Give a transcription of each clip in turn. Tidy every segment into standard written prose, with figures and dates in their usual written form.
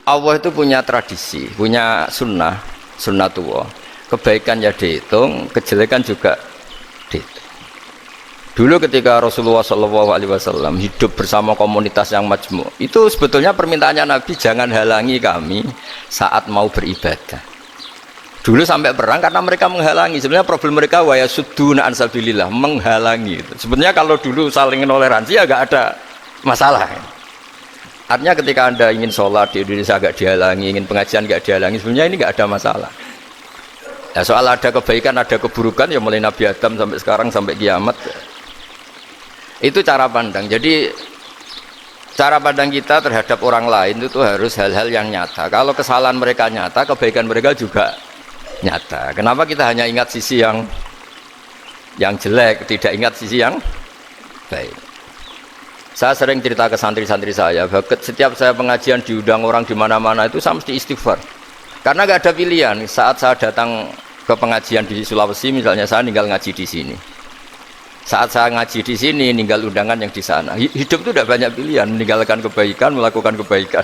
Allah itu punya tradisi, punya sunnah tua. Kebaikan ya dihitung, kejelekan juga dihitung. Dulu ketika Rasulullah SAW hidup bersama komunitas yang majmu', itu sebetulnya permintaannya Nabi, jangan halangi kami saat mau beribadah. Dulu sampai perang karena mereka menghalangi. Sebenarnya problem mereka wa yasudduna an sabilillah, menghalangi. Sebenarnya kalau dulu saling toleransi ya nggak ada masalah. Artinya ketika Anda ingin sholat di Indonesia agak dihalangi, ingin pengajian agak dihalangi, sebenarnya ini nggak ada masalah. Ya, soal ada kebaikan, ada keburukan, ya mulai Nabi Adam sampai sekarang, sampai kiamat. Itu cara pandang. Jadi cara pandang kita terhadap orang lain itu harus hal-hal yang nyata. Kalau kesalahan mereka nyata, kebaikan mereka juga nyata. Kenapa kita hanya ingat sisi yang jelek, tidak ingat sisi yang baik? Saya sering cerita ke santri-santri saya, setiap saya pengajian diundang orang di mana-mana itu saya mesti istighfar. Karena nggak ada pilihan. Saat saya datang ke pengajian di Sulawesi, misalnya saya tinggal ngaji di sini. Saat saya ngaji di sini, tinggal undangan yang di sana. Hidup itu tidak banyak pilihan, meninggalkan kebaikan, melakukan kebaikan.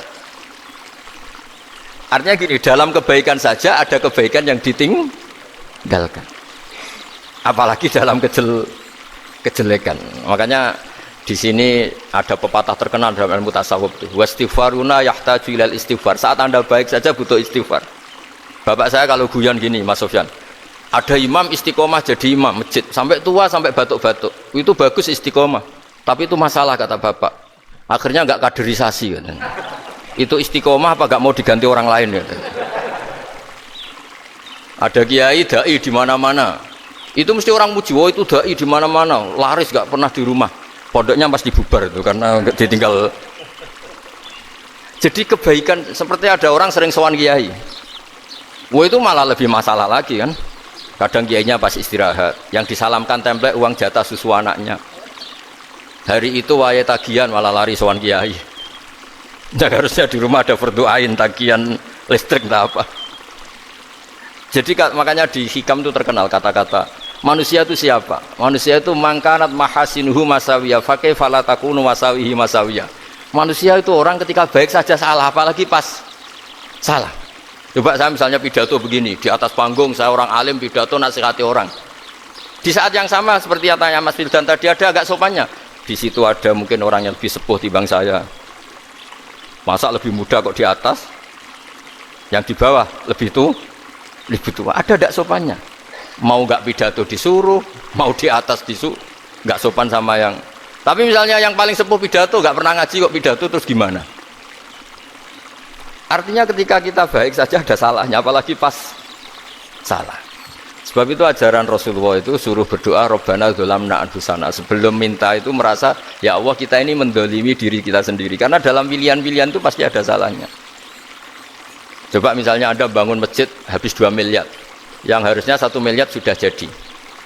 Artinya gini, dalam kebaikan saja ada kebaikan yang ditinggalkan. Apalagi dalam kejelekan. Makanya di sini ada pepatah terkenal dalam ilmu tasawuf itu, wastighfaruna yahtaju ilal istighfar. Saat Anda baik saja butuh istighfar. Bapak saya kalau guyon gini, Mas Sofyan, ada imam istiqomah jadi imam masjid sampai tua, sampai batuk-batuk, itu bagus istiqomah, tapi itu masalah kata bapak, akhirnya nggak kaderisasi kan. Itu istiqomah apa nggak mau diganti orang lain ya. Ada kiai dai di mana-mana, itu mesti orang muji, oh itu dai di mana-mana, laris nggak pernah di rumah. Pondoknya pasti bubar itu karena ditinggal. Jadi kebaikan seperti ada orang sering sowan kiai. Wah itu malah lebih masalah lagi kan. Kadang kiainya pas istirahat, yang disalamkan template uang jatah susu anaknya. Hari itu waya tagihan malah lari sowan kiai. Nah, harusnya di rumah ada berdoain tagihan listrik entah apa. Jadi makanya di hikam itu terkenal kata-kata manusia itu siapa? Manusia itu mangkanat mahasinuhu masawiyah fakai falatakunu masawihi masawiyah. Manusia itu orang ketika baik saja salah, apalagi pas salah. Coba saya misalnya pidato begini, di atas panggung saya orang alim pidato nasihati orang. Di saat yang sama seperti yang tanya Mas Wildan tadi, ada agak sopannya. Di situ ada mungkin orang yang lebih sepuh timbang saya. Masa lebih muda kok di atas? Yang di bawah lebih tua? Ada agak sopannya. Mau nggak pidato disuruh, mau di atas disuruh, nggak sopan sama yang. Tapi misalnya yang paling sepuh pidato nggak pernah ngaji kok pidato, terus gimana? Artinya ketika kita baik saja ada salahnya, apalagi pas salah. Sebab itu ajaran Rasulullah itu suruh berdoa Rabbana dzolamna anfusana. Sebelum minta itu merasa ya Allah kita ini mendolimi diri kita sendiri, karena dalam pilihan-pilihan itu pasti ada salahnya. Coba misalnya Anda bangun masjid habis 2 miliar, yang harusnya 1 miliar sudah jadi.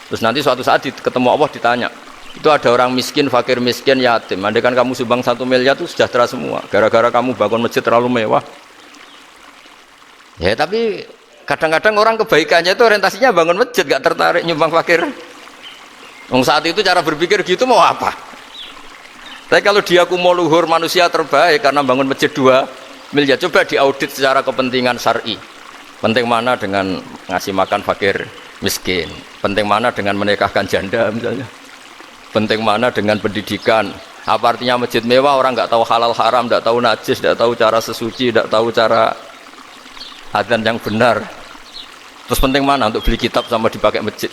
Terus nanti suatu saat ketemu Allah ditanya, itu ada orang miskin, fakir miskin, yatim. Andai kan kamu sumbang 1 miliar itu sejahtera semua. Gara-gara kamu bangun masjid terlalu mewah. Ya tapi kadang-kadang orang kebaikannya itu orientasinya bangun masjid, gak tertarik nyumbang fakir. Saat itu cara berpikir gitu mau apa? Tapi kalau dia mau luhur manusia terbaik karena bangun masjid 2 miliar, coba diaudit secara kepentingan syar'i. Penting mana dengan ngasih makan fakir miskin? Penting mana dengan menikahkan janda misalnya? Penting mana dengan pendidikan? Apa artinya masjid mewah orang nggak tahu halal haram, nggak tahu najis, nggak tahu cara sesuci, nggak tahu cara adzan yang benar? Terus penting mana untuk beli kitab sama dipakai masjid?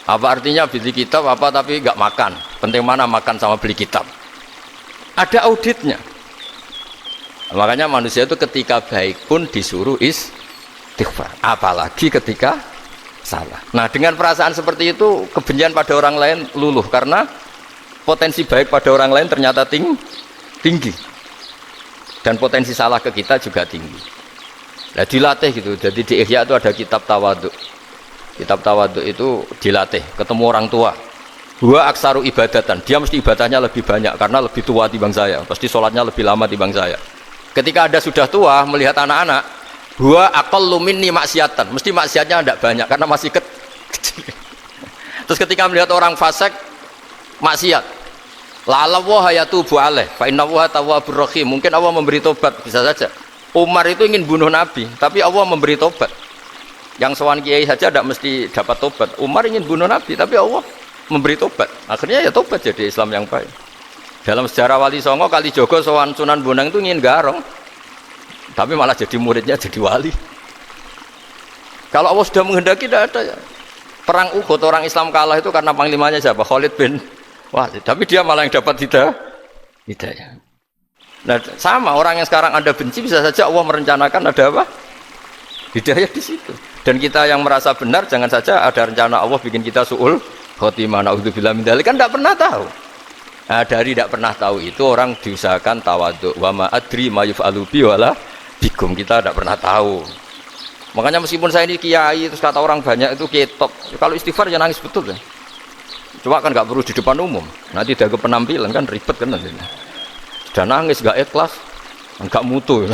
Apa artinya beli kitab apa tapi nggak makan? Penting mana makan sama beli kitab? Ada auditnya. Makanya manusia itu ketika baik pun disuruh istighfar, apalagi ketika salah. Nah dengan perasaan seperti itu kebencian pada orang lain luluh, karena potensi baik pada orang lain ternyata tinggi dan potensi salah ke kita juga tinggi. Nah dilatih gitu. Jadi di Ihya itu ada kitab tawaduk. Kitab tawaduk itu dilatih ketemu orang tua. Dua aksaru ibadatan, dia mesti ibadahnya lebih banyak karena lebih tua timbang saya, pasti sholatnya lebih lama timbang saya. Ketika Anda sudah tua melihat anak-anak, dua aqallu minni maksiatan, mesti maksiatnya tidak banyak karena masih kecil. Terus ketika melihat orang fasik maksiat, la'alla wa yatubu alaih fa inna wa tawwabur rahim, mungkin Allah memberi tobat, bisa saja. Umar itu ingin bunuh Nabi, tapi Allah memberi tobat. Yang sowan kiai saja tidak mesti dapat tobat. Umar ingin bunuh Nabi, tapi Allah memberi tobat. Akhirnya ya tobat jadi Islam yang baik. Dalam sejarah Wali Songo, Kalijogo sowan Sunan Bonang itu ingin garong, tapi malah jadi muridnya jadi wali. Kalau Allah sudah menghendaki tidak ada ya. Perang Uhud orang Islam kalah itu karena panglimanya siapa? Khalid bin Walid. Tapi dia malah yang dapat hidayah. Nah, sama orang yang sekarang Anda benci bisa saja Allah merencanakan ada apa? Hidayah di situ. Dan kita yang merasa benar jangan saja ada rencana Allah bikin kita su'ul khotimah. Naudzubillah min dzalik, kan tidak pernah tahu. Nah, dari tidak pernah tahu itu orang diusahakan tawadhu. Wa ma adri ma yuf'alu bi wala bikum. Kita tidak pernah tahu. Makanya meskipun saya ini kiai terus kata orang banyak itu ketop. Kalau istighfar ya nangis betul ya. Cuma kan nggak perlu di depan umum. Nanti ada penampilan kan ribet kan nanti. Sudah nangis nggak ikhlas, nggak mutu.